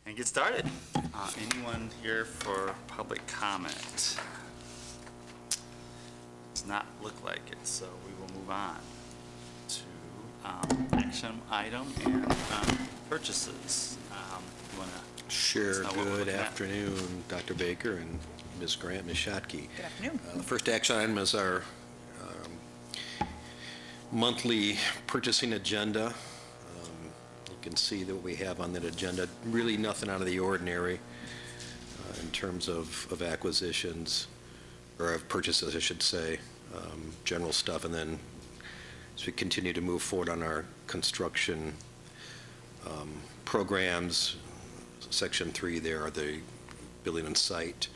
and get started. Anyone here for public comment? Does not look like it, so we will move on to action item and purchases. You want to Sure. That's not what we're Good looking at. afternoon, Dr. Baker and Ms. Grant, Ms. Schottky. Good afternoon. The first action item is our monthly purchasing agenda. You can see that we have on that agenda really nothing out of the ordinary in terms of acquisitions, or of purchases, I should say, general stuff. And then as we continue to move forward on our construction programs, Section 3 there are the building and site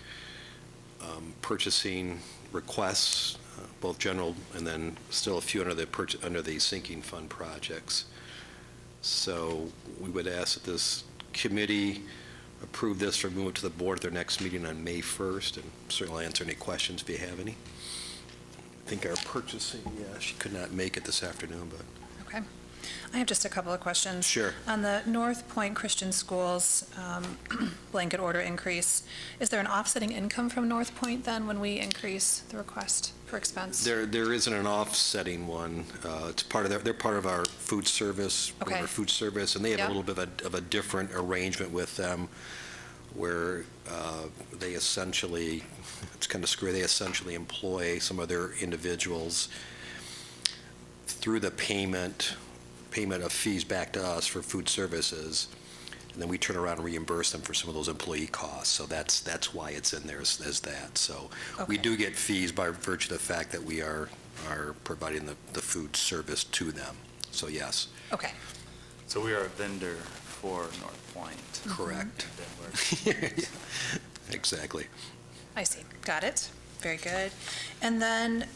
purchasing requests, both general and then still a few under the sinking fund projects. So we would ask that this committee approve this or move it to the board at their next meeting on May 1st, and certainly answer any questions if you have any. I think our purchasing, she could not make it this afternoon, but. Okay. I have just a couple of questions. Sure. On the North Point Christian Schools blanket order increase, is there an offsetting income from North Point then when we increase the request for expense? There isn't an offsetting one. It's part of they're part of our food service, Okay. our food service, and they have Yeah. a little bit of a different arrangement with them where they essentially, it's kind of screwy, they essentially employ some of their individuals through the payment of fees back to us for food services, and then we turn around and reimburse them for some of those employee costs. So that's why it's in there as that. So we Okay. do get fees by virtue of the fact that we are providing the food service to them. So yes, Okay. So we are a vendor for North Point. correct. And then we're- Exactly. I see. Got it. Very good. And then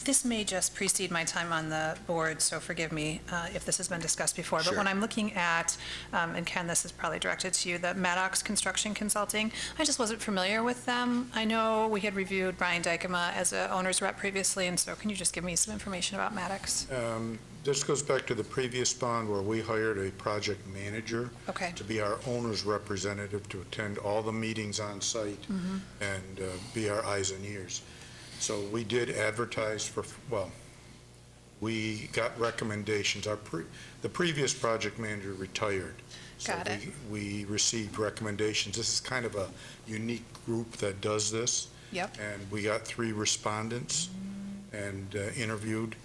this may just precede my time on the board, so forgive me if this has been discussed before. But Sure. when I'm looking at, and Ken, this is probably directed to you, the Maddox Construction Consulting, I just wasn't familiar with them. I know we had reviewed Brian Dykema as a owner's rep previously, and so can you just give me some information about Maddox? This goes back to the previous bond where we hired a project manager Okay. to be our owner's representative, to attend all the meetings on site and be our eyes and ears. So we did advertise we got recommendations. The previous project manager retired. Got it. So we received recommendations. This is kind of a unique group that does this. Yep. And we got 3 respondents and interviewed.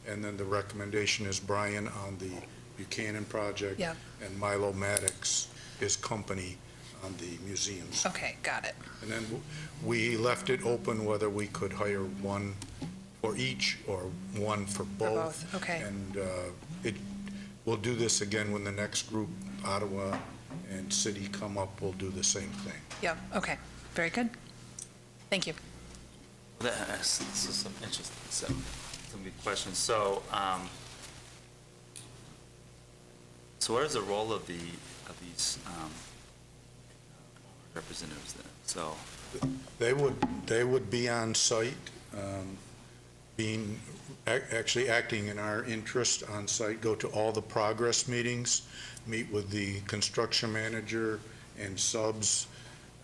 And then the recommendation is Brian on the Buchanan project. Yep. And Milo Maddox, his company, on the museums. Okay, got it. And then we left it open whether we could hire one for each or one for both. both, okay. And we'll do this again when the next group, Ottawa and city, come up, we'll do the same thing. Yep, okay. Very good. Thank you. This is some interesting, some good questions. So, so what is the role of these representatives then? So, They would be on site, actually acting in our interest on site, go to all the progress meetings, meet with the construction manager and subs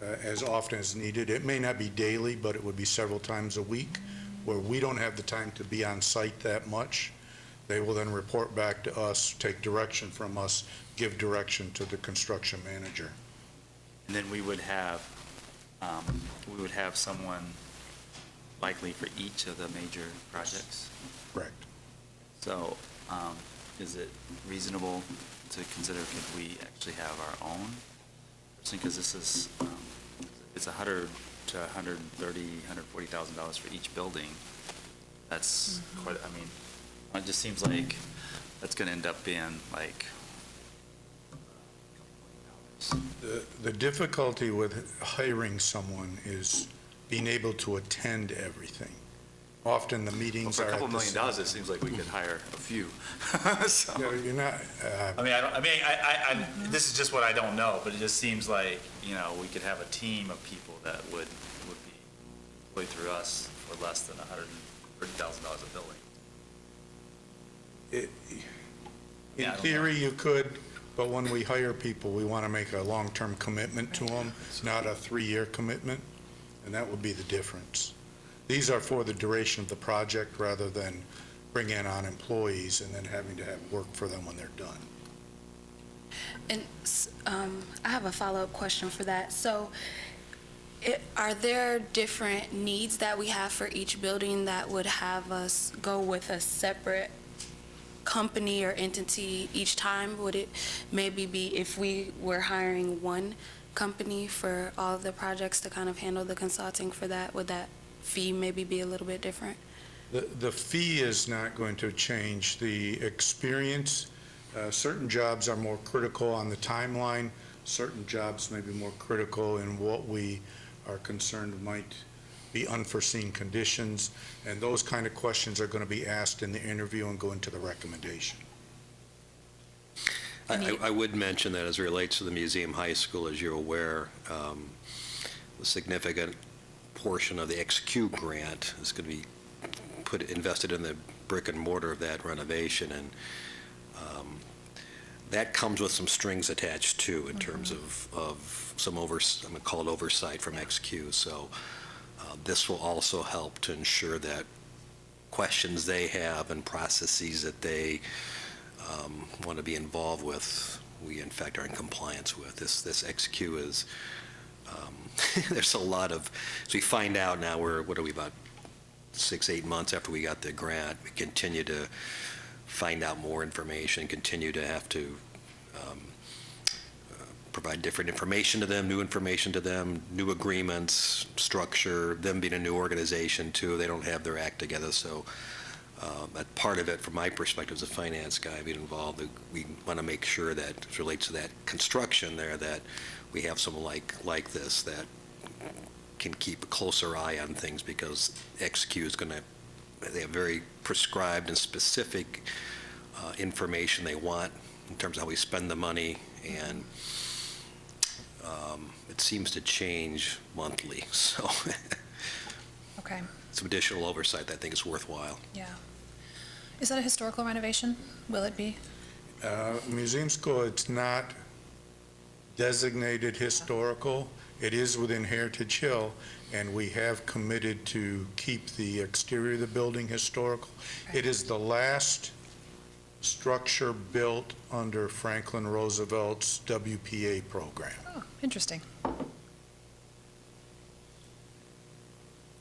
as often as needed. It may not be daily, but it would be several times a week, where we don't have the time to be on site that much. They will then report back to us, take direction from us, give direction to the construction manager. and then we would have someone likely for each of the major projects. Correct. So, is it reasonable to consider, could we actually have our own person? Because this is, it's $100,000 to $130,000, $140,000 for each building. That's quite, I mean, it just seems like that's going to end up being like. The difficulty with hiring someone is being able to attend everything. Often the Well, meetings for are a at couple the $1 million, it seems like we could hire a few. So, Yeah, you're not, this is just what I don't know, but it just seems like, we could have a team of people that would be employed through us for less than $130,000 a building. in Yeah, I don't theory, you could, But when we hire people, we want to make a long-term commitment to them, not a 3-year commitment, and that would be the difference. These are for the duration of the project rather than bringing on employees and then having to have work for them when they're done. And I have a follow-up question for that. So are there different needs that we have for each building that would have us go with a separate company or entity each time? Would it maybe be if we were hiring one company for all of the projects to kind of handle the consulting for that, would that fee maybe be a little bit different? The fee is not going to change. The experience, certain jobs are more critical on the timeline. Certain jobs may be more critical in what we are concerned might be unforeseen conditions. And those kind of questions are going to be asked in the interview and go into the recommendation. I would mention that as it relates to the Museum High School, as you're aware, a significant portion of the XQ grant is going to be invested in the brick and mortar of that renovation, and that comes with some strings attached too in terms of some I'm going to call it oversight from XQ. So this will also help to ensure that questions they have and processes that they want to be involved with, we in fact are in compliance with. This XQ is, there's a lot of, so we find out now what are we, about 6-8 months after we got the grant, we continue to find out more information, continue to have to provide different information to them, new information to them, new agreements, structure, them being a new organization too, they don't have their act together. So that part of it, from my perspective as a finance guy being involved, we want to make sure that as it relates to that construction there, that we have someone like this that can keep a closer eye on things, because XQ is going to, they have very prescribed and specific information they want in terms of how we spend the money, and it seems to change monthly, so Okay, some additional oversight that I think is worthwhile. yeah. Is that a historical renovation? Will it be? Museum School, it's not designated historical. It is within Heritage Hill, and we have committed to keep the exterior of the building historical. Okay. It is the last structure built under Franklin Roosevelt's WPA program. Oh, interesting.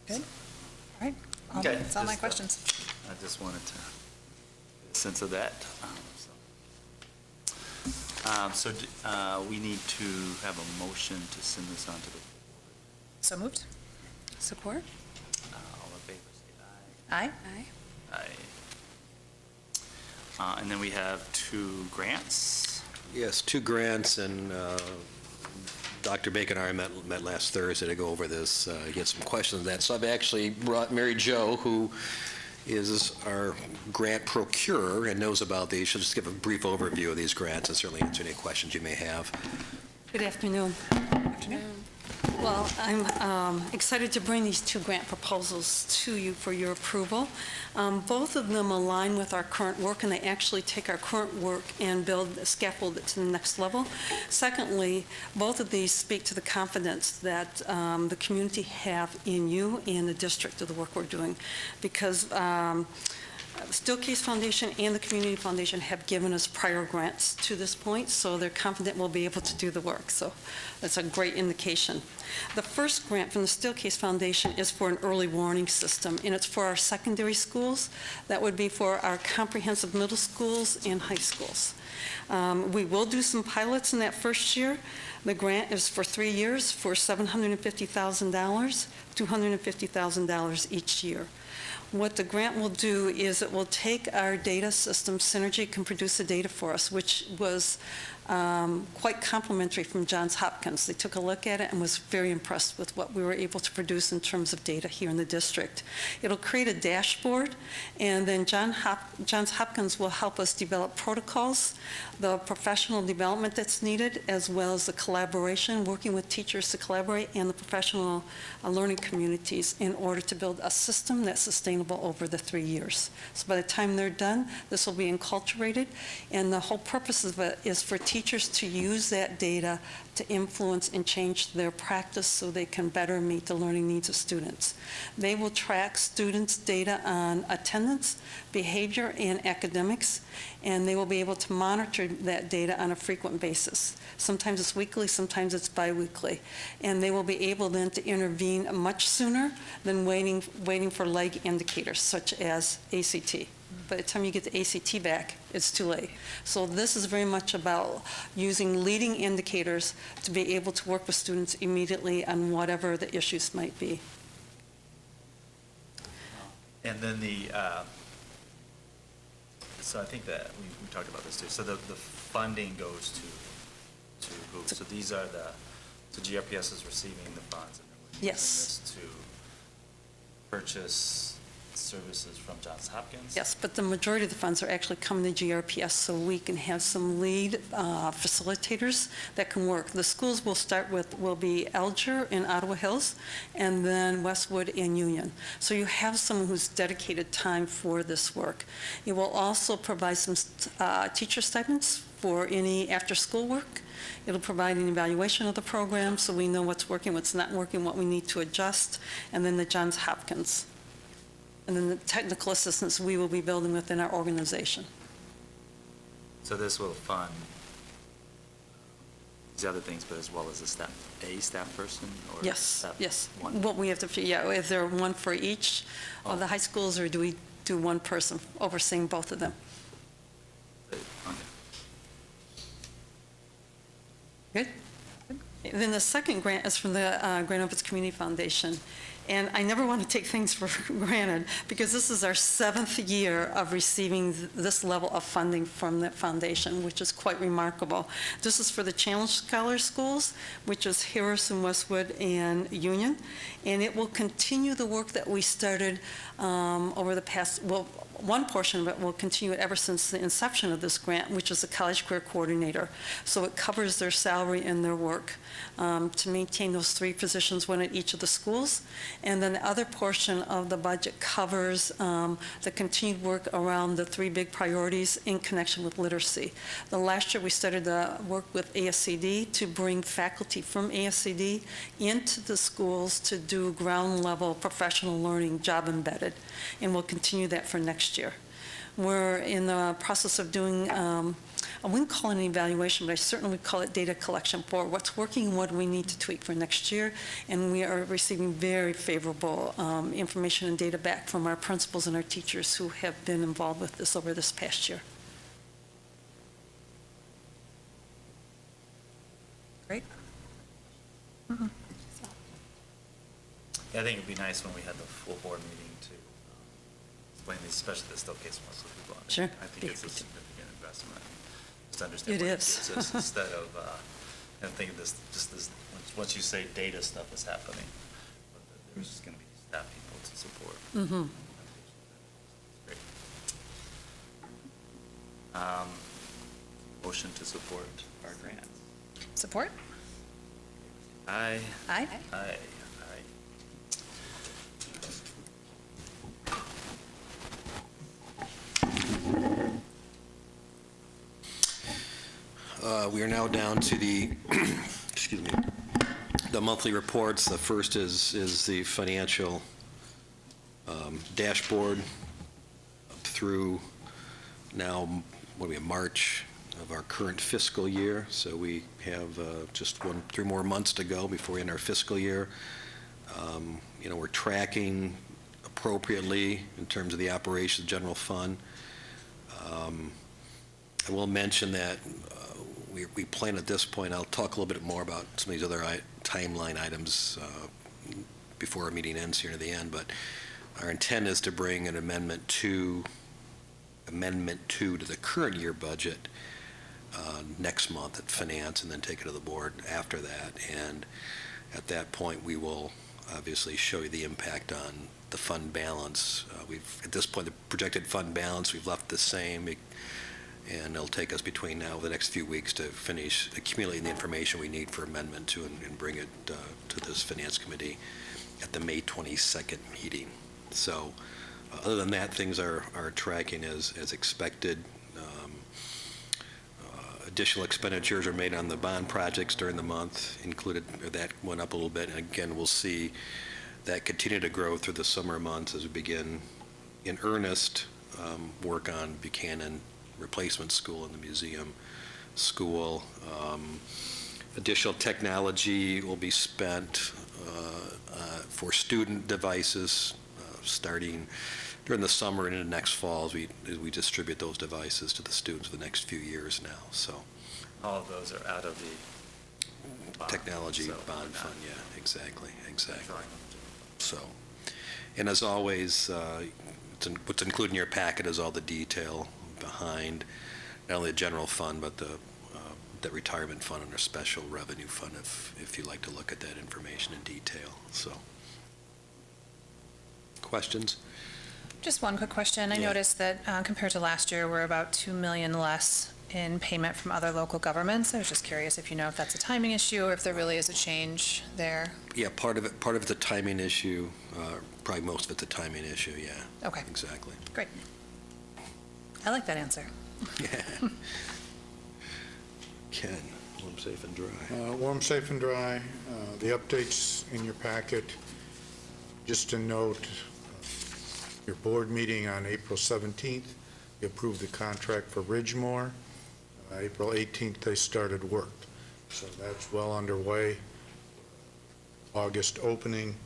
Good. All right. Okay, That's all my just, questions. I just wanted to get a sense of that. We need to have a motion to send this on to the, So moved? Support? all in favor, say aye. Aye. Aye. Aye. And then we have 2 grants. Yes, 2 grants, and Dr. Bacon and I met last Thursday to go over this, get some questions on that. So I've actually brought Mary Jo, who is our grant procurer and knows about these. She'll just give a brief overview of these grants and certainly answer any questions you may have. Good afternoon. Well, I'm excited to bring these 2 grant proposals to you for your approval. Both of them align with our current work, and they actually take our current work and scaffold it to the next level. Secondly, both of these speak to the confidence that the community have in you and the district of the work we're doing, because the Steelcase Foundation and the Community Foundation have given us prior grants to this point, so they're confident we'll be able to do the work. So that's a great indication. The first grant from the Steelcase Foundation is for an early warning system, and it's for our secondary schools. That would be for our comprehensive middle schools and high schools. We will do some pilots in that first year. The grant is for 3 years for $750,000, $250,000 each year. What the grant will do is it will take our data system, Synergy can produce the data for us, which was quite complimentary from Johns Hopkins. They took a look at it and was very impressed with what we were able to produce in terms of data here in the district. It'll create a dashboard, and then Johns Hopkins will help us develop protocols, the professional development that's needed, as well as the collaboration, working with teachers to collaborate, and the professional learning communities in order to build a system that's sustainable sustainable over the 3 years. So by the time they're done, this will be enculturated, and the whole purpose of it is for teachers to use that data to influence and change their practice so they can better meet the learning needs of students. They will track students' data on attendance, behavior, and academics, and they will be able to monitor that data on a frequent basis. Sometimes it's weekly, sometimes it's biweekly. And they will be able then to intervene much sooner than waiting for lag indicators such as ACT. By the time you get the ACT back, it's too late. So this is very much about using leading indicators to be able to work with students immediately on whatever the issues might be. And then so I think that we talked about this too. So the funding goes to who? So these are so GRPS is receiving the funds and then we're using Yes. this to purchase services from Johns Hopkins? Yes, but the majority of the funds are actually coming to GRPS so we can have some lead facilitators that can work. The schools will be Alger in Ottawa Hills, and then Westwood and Union. So you have someone who's dedicated time for this work. It will also provide some teacher stipends for any after-school work. It'll provide an evaluation of the program so we know what's working, what's not working, what we need to adjust, and then the Johns Hopkins. And then the technical assistance we will be building within our organization. So this will fund these other things, but as well as a staff person? Or Yes, staff yes. one? What we have to figure out, is there one for each of the high schools, or do we do one person overseeing both of them? Okay. Good? And then the second grant is from the Grand Rapids Community Foundation. And I never want to take things for granted, because this is our 7th year of receiving this level of funding from that foundation, which is quite remarkable. This is for the Challenge Scholar Schools, which is Harrison, Westwood, and Union. And it will continue the work that we started over the past, well, one portion of it will continue ever since the inception of this grant, which is the College Career Coordinator. So it covers their salary and their work to maintain those 3 positions, one at each of the schools. And then the other portion of the budget covers the continued work around the 3 big priorities in connection with literacy. The last year we started the work with ASCD to bring faculty from ASCD into the schools to do ground level professional learning, job embedded, and we'll continue that for next year. We're in the process of doing, I wouldn't call it an evaluation, but I certainly would call it data collection for what's working and what we need to tweak for next year. And we are receiving very favorable information and data back from our principals and our teachers who have been involved with this over this past year. Great. Yeah, I think it'd be nice when we had the full board meeting to explain these, especially the still case most of the people. Sure. I think it's a significant investment, just to understand It what it is. gives us instead of, and think of this, just this, once you say data stuff is happening, but there's just gonna be staff people to support. Mm-hmm. Great. Motion to support our grant. Support? Aye. Aye. Aye. Aye. We are now down to the, excuse me, the monthly reports. The first is the financial dashboard up through now, what do we have, March of our current fiscal year. So we have just 3 more months to go before we end our fiscal year. We're tracking appropriately in terms of the operations general fund. I will mention that we plan at this point, I'll talk a little bit more about some of these other timeline items before our meeting ends here near the end, but our intent is to bring an Amendment 2 to the current year budget next month at Finance, and then take it to the board after that. And at that point, we will obviously show you the impact on the fund balance. At this point, the projected fund balance, we've left the same, and it'll take us between now and the next few weeks to finish accumulating the information we need for Amendment 2 and bring it to this Finance Committee at the May 22nd meeting. So Other than that, things are tracking as expected. Additional expenditures are made on the bond projects during the month, included, or that went up a little bit. And again, we'll see that continue to grow through the summer months as we begin in earnest work on Buchanan Replacement School and the museum school. Additional technology will be spent for student devices starting during the summer and into next fall as we distribute those devices to the students for the next few years now. So All of those are out of the bond, technology so bond we're not fund, yeah, exactly. drawing them to- So, and as always, what's included in your packet is all the detail behind not only the general fund, but the retirement fund and our special revenue fund, if you'd like to look at that information in detail. So, questions? Just one quick question. I Yeah. noticed that compared to last year, we're about 2 million less in payment from other local governments. I was just curious if you know if that's a timing issue or if there really is a change there. Yeah, part of it's a timing issue, probably most of it's a timing issue, yeah. Okay, Exactly. great. I like that answer. Ken, warm, safe, and dry. Warm, safe, and dry. The updates in your packet. Just to note, your board meeting on April 17th, you approved the contract for Ridgemore. April 18th, they started work. So that's well underway. August opening.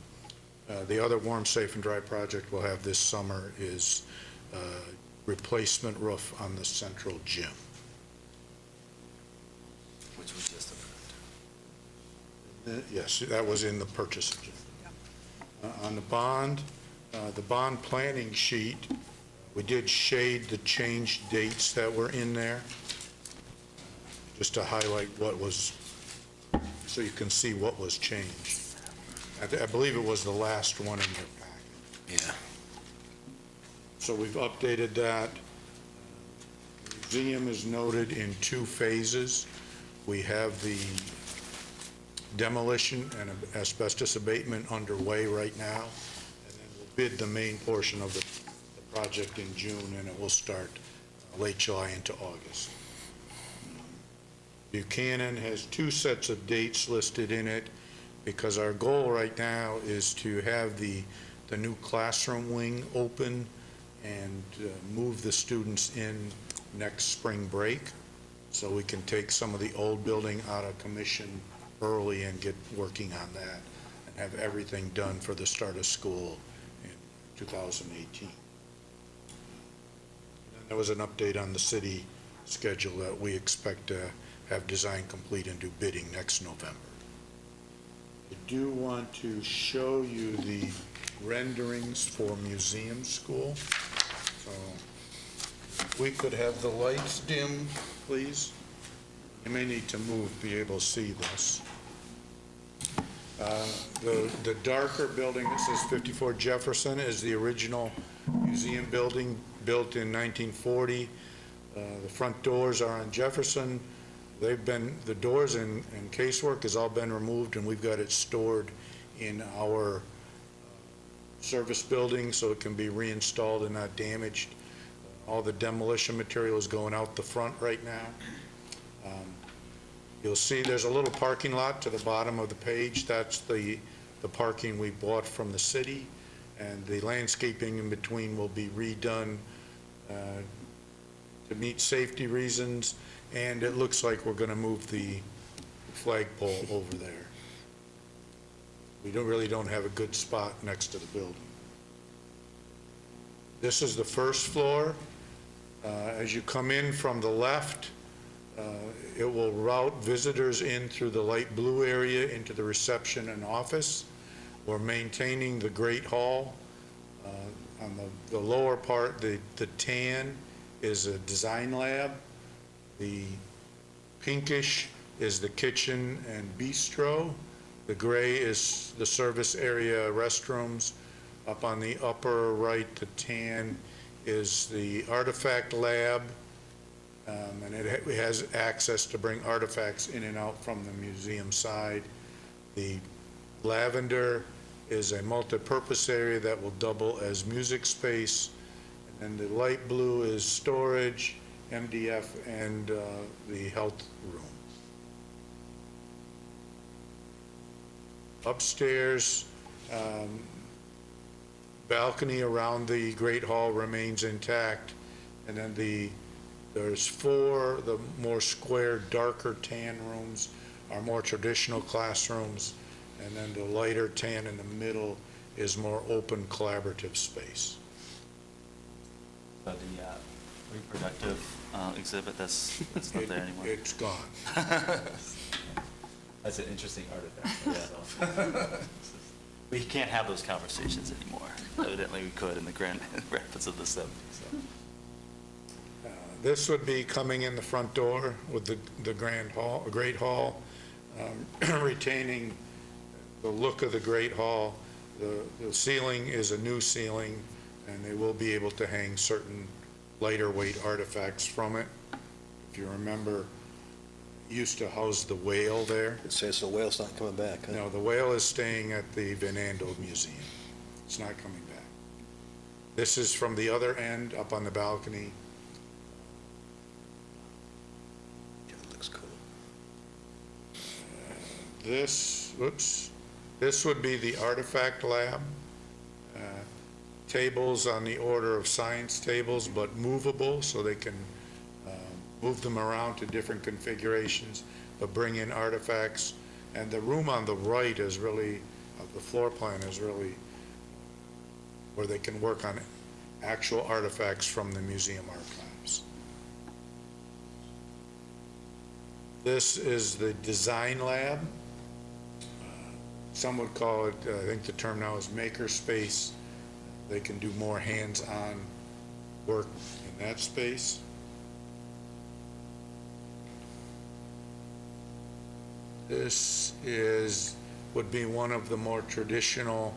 The other warm, safe, and dry project we'll have this summer is replacement roof on the central gym. Which we just approved. Yes, that was in the purchase agenda. On the bond planning sheet, we did shade the changed dates that were in there, just to highlight what was, so you can see what was changed. I believe it was the last one in your packet. Yeah. So we've updated that. Museum is noted in 2 phases. We have the demolition and asbestos abatement underway right now, and then we'll bid the main portion of the project in June, and it will start late July into August. Buchanan has 2 sets of dates listed in it, because our goal right now is to have the new classroom wing open and move the students in next spring break, so we can take some of the old building out of commission early and get working on that and have everything done for the start of school in 2018. And there was an update on the city schedule that we expect to have design complete and do bidding next November. I do want to show you the renderings for museum school. So if we could have the lights dim, please. You may need to move to be able to see this. The darker building that says 54 Jefferson is the original museum building built in 1940. The front doors are on Jefferson. The doors and casework has all been removed, and we've got it stored in our service building so it can be reinstalled and not damaged. All the demolition material is going out the front right now. You'll see there's a little parking lot to the bottom of the page. That's the parking we bought from the city, and the landscaping in between will be redone to meet safety reasons, and it looks like we're going to move the flagpole over there. We really don't have a good spot next to the building. This is the first floor. As you come in from the left, it will route visitors in through the light blue area into the reception and office. We're maintaining the Great Hall. On the lower part, the tan is a design lab. The pinkish is the kitchen and bistro. The gray is the service area restrooms. Up on the upper right, the tan is the artifact lab, and it has access to bring artifacts in and out from the museum side. The lavender is a multipurpose area that will double as music space. And the light blue is storage, MDF, and the health room. Upstairs, balcony around the Great Hall remains intact, and then there's four, the more square, darker tan rooms are more traditional classrooms, and then the lighter tan in the middle is more open collaborative space. So the reproductive exhibit, that's not there anymore? It's gone. That's an interesting artifact. We can't have those conversations anymore. Evidently, we could in the Grand Rapids of the 70s. So. This would be coming in the front door with the Great Hall, retaining the look of the Great Hall. The ceiling is a new ceiling, and they will be able to hang certain lighter weight artifacts from it. If you remember, used to house the whale there. It says the whale's not coming back, huh? No, the whale is staying at the Van Andel Museum. It's not coming back. This is from the other end, up on the balcony. Yeah, it looks cool. This would be the artifact lab. Tables on the order of science tables, but movable, so they can move them around to different configurations, but bring in artifacts. And the room on the right is really, the floor plan is really where they can work on actual artifacts from the museum archives. This is the design lab. Some would call it, I think the term now is maker space. They can do more hands-on work in that space. This would be one of the more traditional,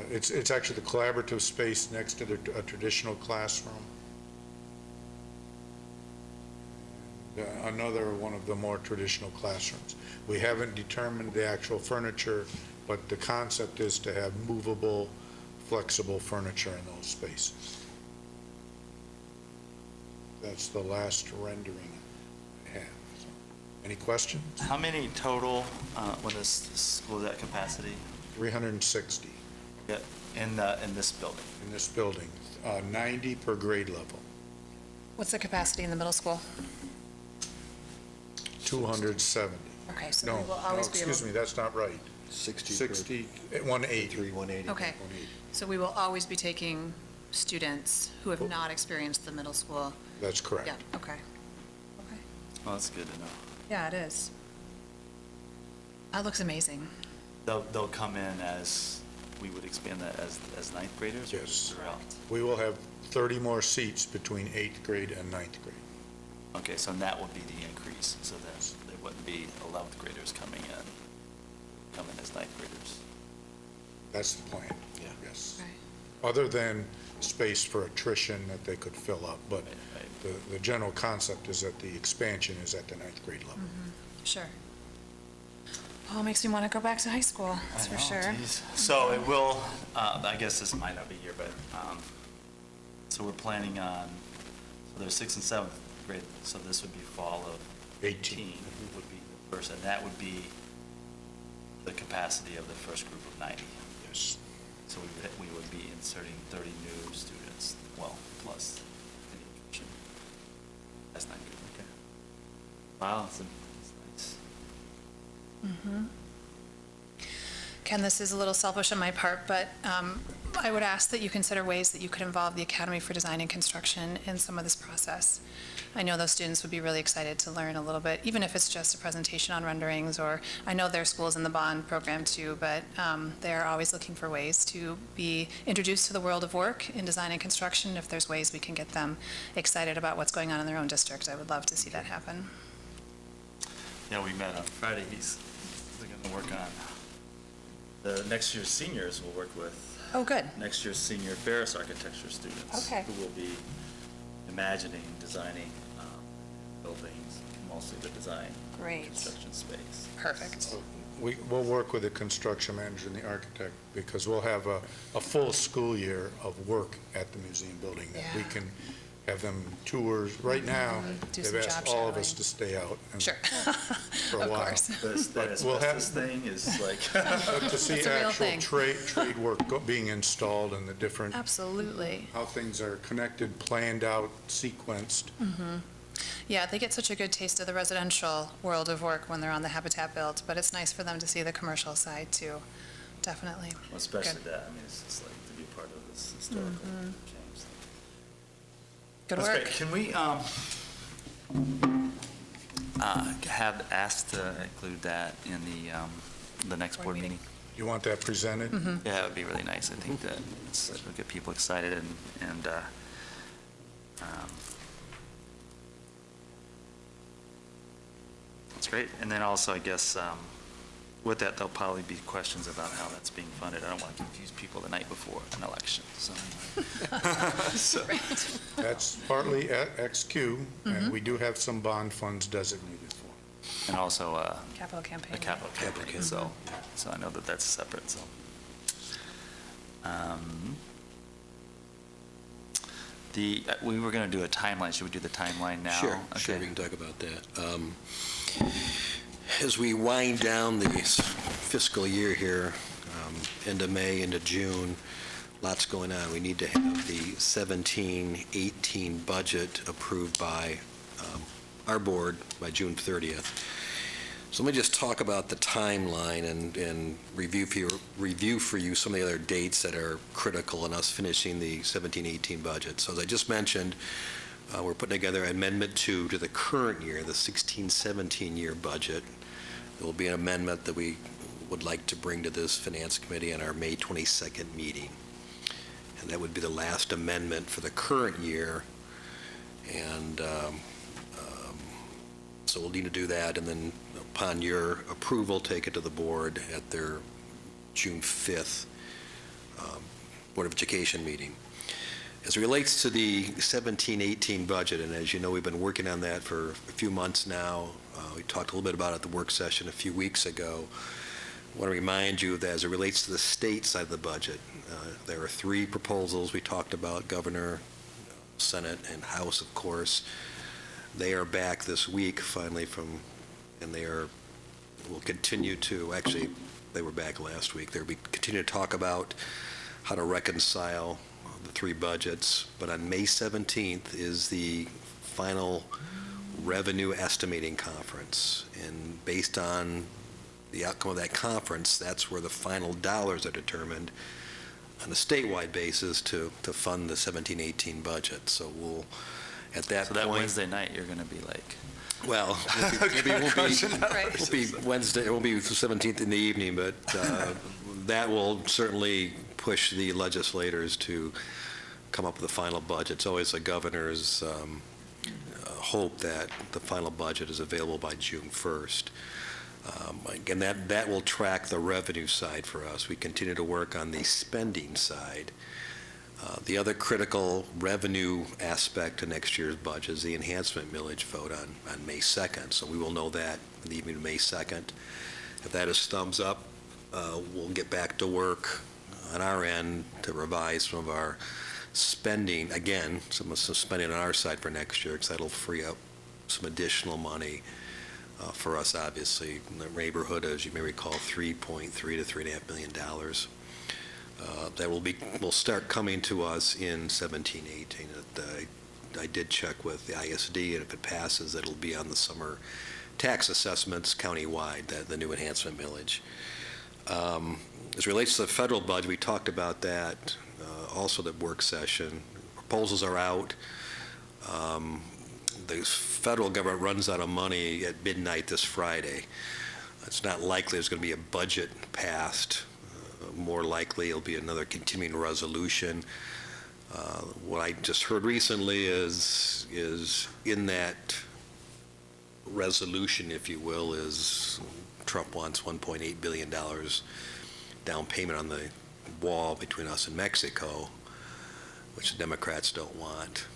it's actually the collaborative space next to a traditional classroom. Another one of the more traditional classrooms. We haven't determined the actual furniture, but the concept is to have movable, flexible furniture in those spaces. That's the last rendering I have. So, any questions? How many total, when this school is at capacity? 360 Yeah, in this building? in this building, 90 per grade level, What's the capacity in the middle school? 270. Okay, so No, we will no, always be able. excuse me, that's not right. 60 180. 180. Okay. 180. So we will always be taking students who have not experienced the middle school. That's correct. Yeah, okay. Okay. Well, that's good to know. Yeah, it is. That looks amazing. They'll come in as, we would expand that as ninth graders? or Yes. Throughout? We will have 30 more seats between 8th grade and 9th grade. Okay, so that would be the increase, so that there wouldn't be 11th graders coming as ninth graders. That's the plan. Yeah. Yes. Right. Other than space for attrition that they could fill up, but Right. the general concept is that the expansion is at the 9th grade level. Sure. Oh, it makes me want to go back to high school, that's I for know, sure. geez. So it will, I guess this might not be here, but, so we're planning on, so there's 6th and 7th grade, so this would be fall of 18. would be the first, and that would be the capacity of the first group of 90. Yes. So we would be inserting 30 new students, well, plus any attrition. That's not good, okay. Wow, that's nice. Ken, this is a little selfish on my part, but I would ask that you consider ways that you could involve the Academy for Design and Construction in some of this process. I know those students would be really excited to learn a little bit, even if it's just a presentation on renderings, or I know their school's in the bond program too, but they're always looking for ways to be introduced to the world of work in design and construction. If there's ways we can get them excited about what's going on in their own district, I would love to see that happen. Yeah, we met on Friday. He's going to work on the next year's seniors. We'll work with Oh, good. next year's senior Ferris architecture students. Okay. Who will be imagining, designing buildings, mostly the design Great. construction space. Perfect. So, we'll work with the construction manager and the architect, because we'll have a full school year of work at the museum building. That we Yeah. can have them tours. Right now, Do they've some asked job all of us shadowing. to stay out. and- Sure. For a Of while. course. That We'll have- asbestos thing is like, But to see It's a real actual thing. trade work being installed and the different, Absolutely. how things are connected, planned out, sequenced. Yeah, they get such a good taste of the residential world of work when they're on the Habitat build, but it's nice for them to see the commercial side too, definitely. especially Good. that, I mean, it's just like to be part of this historical change. Good That's work. great. Can we have asked to include that in the next Board board meeting. meeting? You want that presented? Yeah, it would be really nice. I think that it'll get people excited and that's great. And then also, I guess, with that, there'll probably be questions about how that's being funded. I don't want to confuse people the night before an election, so. That's partly XQ, and we do have some bond funds designated for. And also Capital campaign. a capital campaign, so I know that that's separate, so. We were going to do a timeline. Should we do the timeline now? Sure, sure, Okay. we can talk about that. As we wind down the fiscal year here, end of May, into June, lots going on. We need to have the 17-18 budget approved by our board by June 30th. So let me just talk about the timeline and review for you some of the other dates that are critical in us finishing the 17-18 budget. So as I just mentioned, we're putting together Amendment 2 to the current year, the 16-17 year budget. There will be an amendment that we would like to bring to this Finance Committee on our May 22nd meeting. And that would be the last amendment for the current year. And so we'll need to do that, and then upon your approval, take it to the board at their June 5th Board of Education meeting. As it relates to the 17-18 budget, and as you know, we've been working on that for a few months now. We talked a little bit about it at the work session a few weeks ago. I want to remind you that as it relates to the state side of the budget, there are 3 proposals we talked about, Governor, Senate, and House, of course. They are back this week finally and will continue to, actually, they were back last week. They'll continue to talk about how to reconcile the 3 budgets, but on May 17th is the final revenue estimating conference, and based on the outcome of that conference, that's where the final dollars are determined on a statewide basis to fund the 17-18 budget. So we'll, at that So point... that Wednesday night, you're going to be like, Well, it Right. won't be Wednesday, it won't be the 17th in the evening, but that will certainly push the legislators to come up with a final budget. It's always the governor's hope that the final budget is available by June 1st. Again, that will track the revenue side for us. We continue to work on the spending side. The other critical revenue aspect to next year's budget is the enhancement millage vote on May 2nd. So we will know that in the evening of May 2nd. If that is thumbs up, we'll get back to work on our end to revise some of our spending, again, some spending on our side for next year, because that'll free up some additional money for us, obviously, in the neighborhood, as you may recall, $3.3 to $3.5 million. That will start coming to us in 17-18. I did check with the ISD, and if it passes, it'll be on the summer tax assessments countywide, the new enhancement millage. As it relates to the federal budget, we talked about that also at the work session. Proposals are out. The federal government runs out of money at midnight this Friday. It's not likely there's going to be a budget passed. More likely it'll be another continuing resolution. What I just heard recently is in that resolution, if you will, is Trump wants $1.8 billion down payment on the wall between us and Mexico, which the Democrats don't want.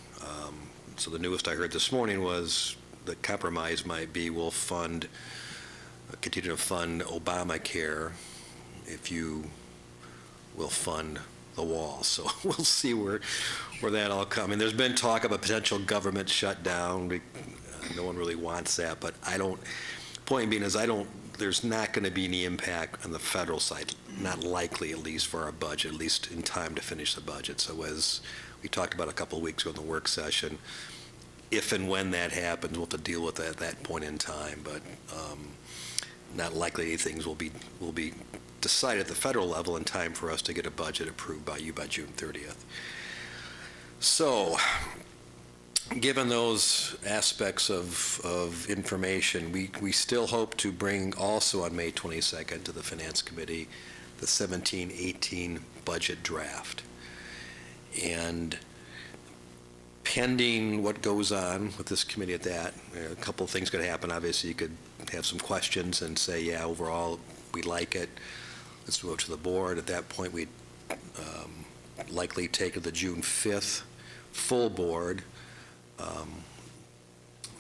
So the newest I heard this morning was the compromise might be we'll fund continue to fund Obamacare if you will fund the wall. So we'll see where that all comes. I mean, there's been talk of a potential government shutdown. No one really wants that, but point being is there's not going to be any impact on the federal side, not likely at least for our budget, at least in time to finish the budget. So as we talked about a couple of weeks ago in the work session, if and when that happens, we'll have to deal with that at that point in time, but not likely any things will be decided at the federal level in time for us to get a budget approved by you by June 30th. So, given those aspects of information, we still hope to bring also on May 22nd to the Finance Committee the 17-18 budget draft. And pending what goes on with this committee at that, a couple of things could happen. Obviously, you could have some questions and say, yeah, overall, we like it. Let's move to the board. At that point, we'd likely take it to the June 5th full board.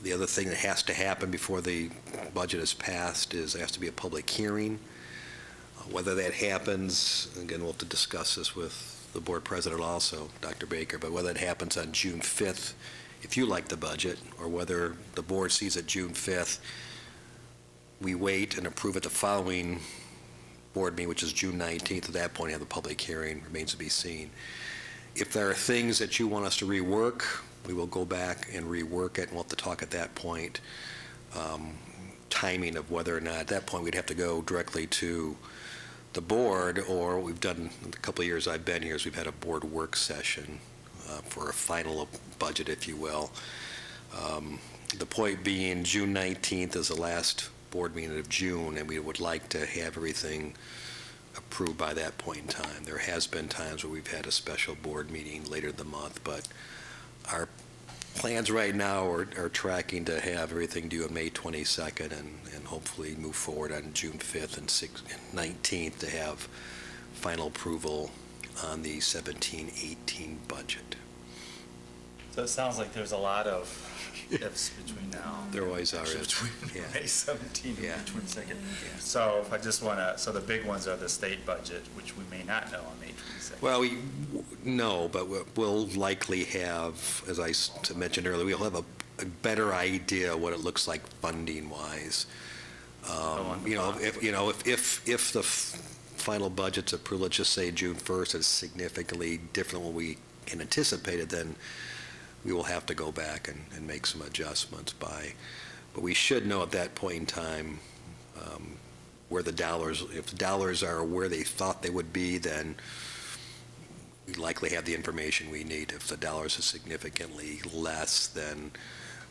The other thing that has to happen before the budget is passed is there has to be a public hearing. Whether that happens, again, we'll have to discuss this with the board president also, Dr. Baker, but whether it happens on June 5th, if you like the budget, or whether the board sees it June 5th, we wait and approve it the following board meeting, which is June 19th. At that point, have the public hearing, remains to be seen. If there are things that you want us to rework, we will go back and rework it, and we'll have to talk at that point, timing of whether or not, at that point, we'd have to go directly to the board, or what we've done in the couple of years I've been here is we've had a board work session for a final budget, if you will. The point being, June 19th is the last board meeting of June, and we would like to have everything approved by that point in time. There has been times where we've had a special board meeting later in the month, but our plans right now are tracking to have everything due on May 22nd and hopefully move forward on June 5th and 19th to have final approval on the 17-18 budget. So it sounds like there's a lot of ifs between now. There always are. Between Yeah. May 17 and Yeah. May 22nd. So if I just want to, so the big ones are the state budget, which we may not know on May 22nd. Well, no, but we'll likely have, as I mentioned earlier, we'll have a better idea what it looks like funding-wise. If the final budget's approved, let's just say June 1st, is significantly different than what we had anticipated, then we will have to go back and make some adjustments but we should know at that point in time where the dollars, if the dollars are where they thought they would be, then we likely have the information we need. If the dollars are significantly less, then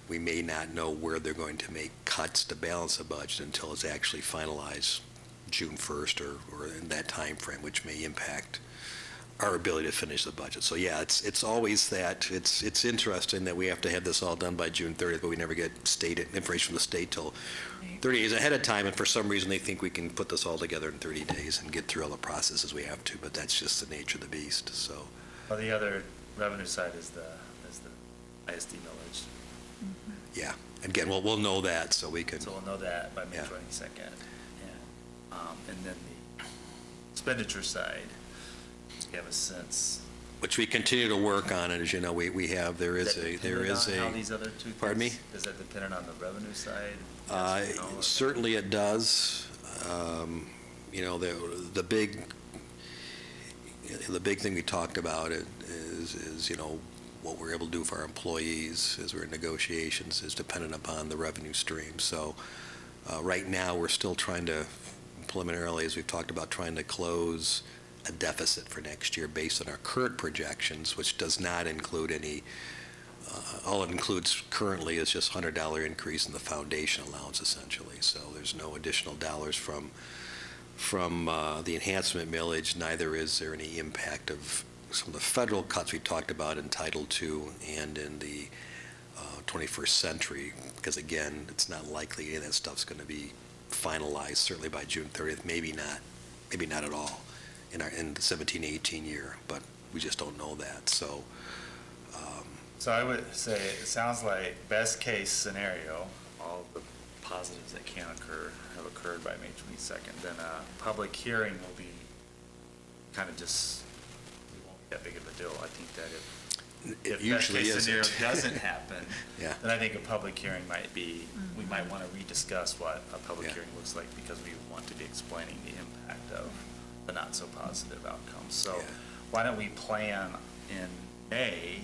we may not know where they're going to make cuts to balance the budget until it's actually finalized June 1st or in that time frame, which may impact our ability to finish the budget. So yeah, it's always that. It's interesting that we have to have this all done by June 30th, but we never get information from the state till 30 days ahead of time, and for some reason they think we can put this all together in 30 days and get through all the processes we have to, but that's just the nature of the beast, so. Well, the other revenue side is the ISD millage. Yeah, again, we'll know that, so we can. So we'll know that by May Yeah. 22nd. And then the expenditure side, you have a sense. Which we continue to work on, and as you know, there is How these other two things? Pardon me? Is that dependent on the revenue side? Yes or no? Certainly it does. The big thing we talked about is what we're able to do for our employees as we're in negotiations is dependent upon the revenue stream. So right now, we're still trying to, preliminarily, as we've talked about, trying to close a deficit for next year based on our current projections, which does not include any, all it includes currently is just $100 increase in the foundation allowance, essentially. So there's no additional dollars from the enhancement millage, neither is there any impact of some of the federal cuts we talked about in Title II and in the 21st century, because again, it's not likely any of that stuff's going to be finalized, certainly by June 30th, maybe not at all in the 17-18 year, but we just don't know that, so. So I would say, it sounds like best case scenario, all the positives that can occur have occurred by May 22nd, then a public hearing will be kind of just, it won't be that big of a deal. I think that It if usually that case scenario isn't. doesn't happen, Yeah. then I think a public hearing might be, we might want to rediscuss what a public Yeah. hearing looks like, because we want to be explaining the impact of the not-so-positive outcomes. So Yeah. why don't we plan in May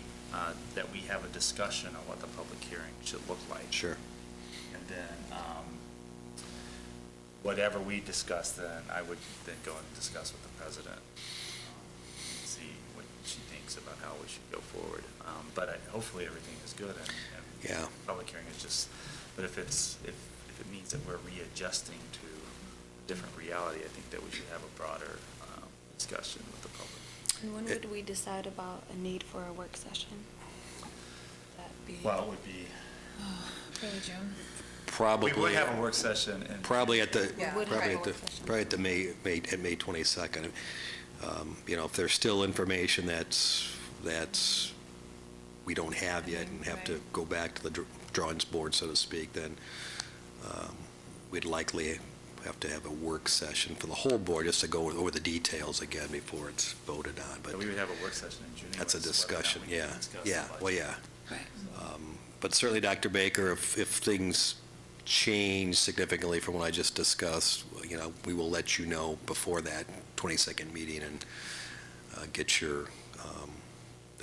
that we have a discussion on what the public hearing should look like? Sure. And then, whatever we discuss then, I would then go and discuss with the president, see what she thinks about how we should go forward. But hopefully everything is good and Yeah. public hearing is just, but if it means that we're readjusting to a different reality, I think that we should have a broader discussion with the public. And when would we decide about a need for a work session? That be Well, it would be, Early June. Probably. we would have a work session and. Probably at the, Yeah. would have probably a at the, work session. probably at the May 22nd. You know, if there's still information that's we don't have yet and have to Right. go back to the drawings board, so to speak, then we'd likely have to have a work session for the whole board, just to go over the details again before it's voted on, but So we would have a work session in June. that's a anyways, so whether or not discussion, we can yeah. discuss the Yeah, budget. well, yeah. Right. But certainly, Dr. Baker, if things change significantly from what I just discussed, you know, we will let you know before that 22nd meeting and get your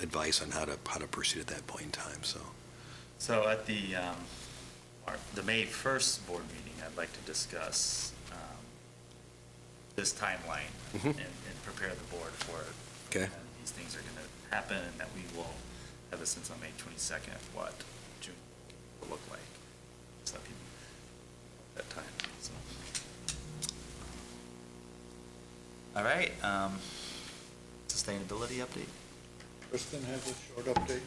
advice on how to proceed at that point in time, so. So at the May 1st board meeting, I'd like to discuss this timeline Mhm. and prepare the board for Okay. when these things are going to happen, and that we will have a sense on May 22nd what June will look like. So people that time, so. All right, sustainability update. Kristen has a short update.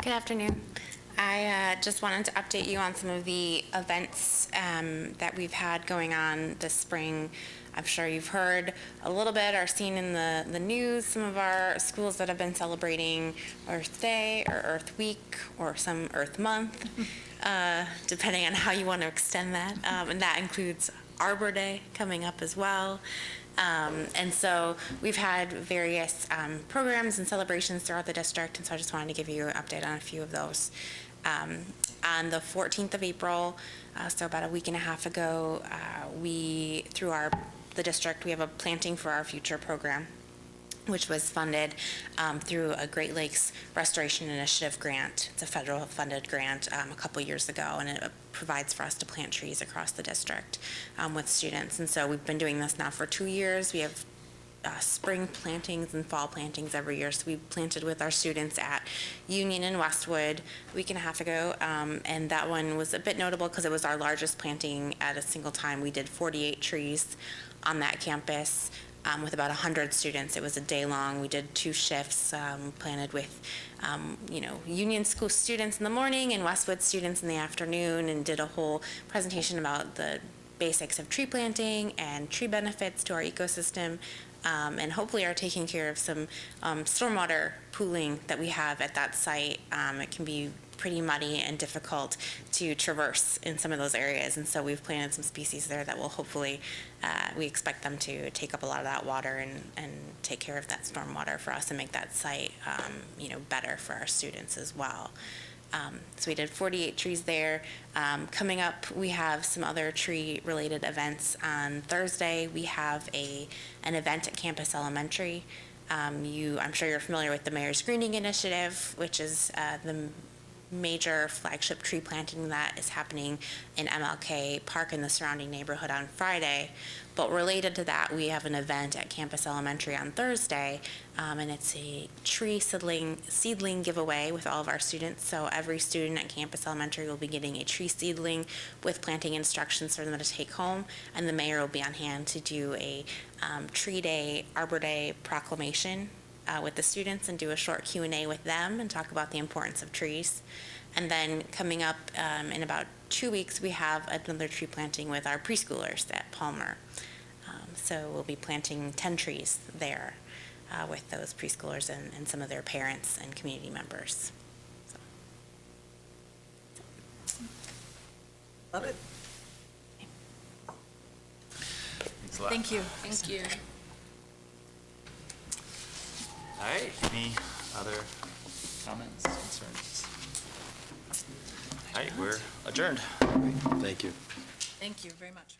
Good afternoon. I just wanted to update you on some of the events that we've had going on this spring. I'm sure you've heard a little bit or seen in the news some of our schools that have been celebrating Earth Day or Earth Week or some Earth Month, depending on how you want to extend that. And that includes Arbor Day coming up as well. And so we've had various programs and celebrations throughout the district, and so I just wanted to give you an update on a few of those. On the 14th of April, so about a week and a half ago, we, through the district, we have a Planting for Our Future program, which was funded through a Great Lakes Restoration Initiative grant. It's a federal funded grant a couple years ago, and it provides for us to plant trees across the district with students. And so we've been doing this now for 2 years. We have spring plantings and fall plantings every year. So we planted with our students at Union and Westwood a week and a half ago. And that one was a bit notable because it was our largest planting at a single time. We did 48 trees on that campus with about 100 students. It was a day long. We did 2 shifts. Planted with, Union School students in the morning and Westwood students in the afternoon, and did a whole presentation about the basics of tree planting and tree benefits to our ecosystem, and hopefully are taking care of some stormwater pooling that we have at that site. It can be pretty muddy and difficult to traverse in some of those areas, and so we've planted some species there that will hopefully, we expect them to take up a lot of that water and take care of that stormwater for us and make that site, better for our students as well. So we did 48 trees there. Coming up, we have some other tree-related events. On Thursday, we have an event at Campus Elementary. I'm sure you're familiar with the Mayor's Greening Initiative, which is the major flagship tree planting that is happening in MLK Park and the surrounding neighborhood on Friday. But related to that, we have an event at Campus Elementary on Thursday, and it's a tree seedling giveaway with all of our students. So every student at Campus Elementary will be getting a tree seedling with planting instructions for them to take home, and the mayor will be on hand to do a Tree Day, Arbor Day proclamation with the students and do a short Q&A with them and talk about the importance of trees. And then coming up in about 2 weeks, we have another tree planting with our preschoolers at Palmer. So we'll be planting 10 trees there with those preschoolers and some of their parents and community members. Love it. Thanks a lot. Thank you. Thank you. All right, any other comments, concerns? All right, we're adjourned. Thank you. Thank you very much.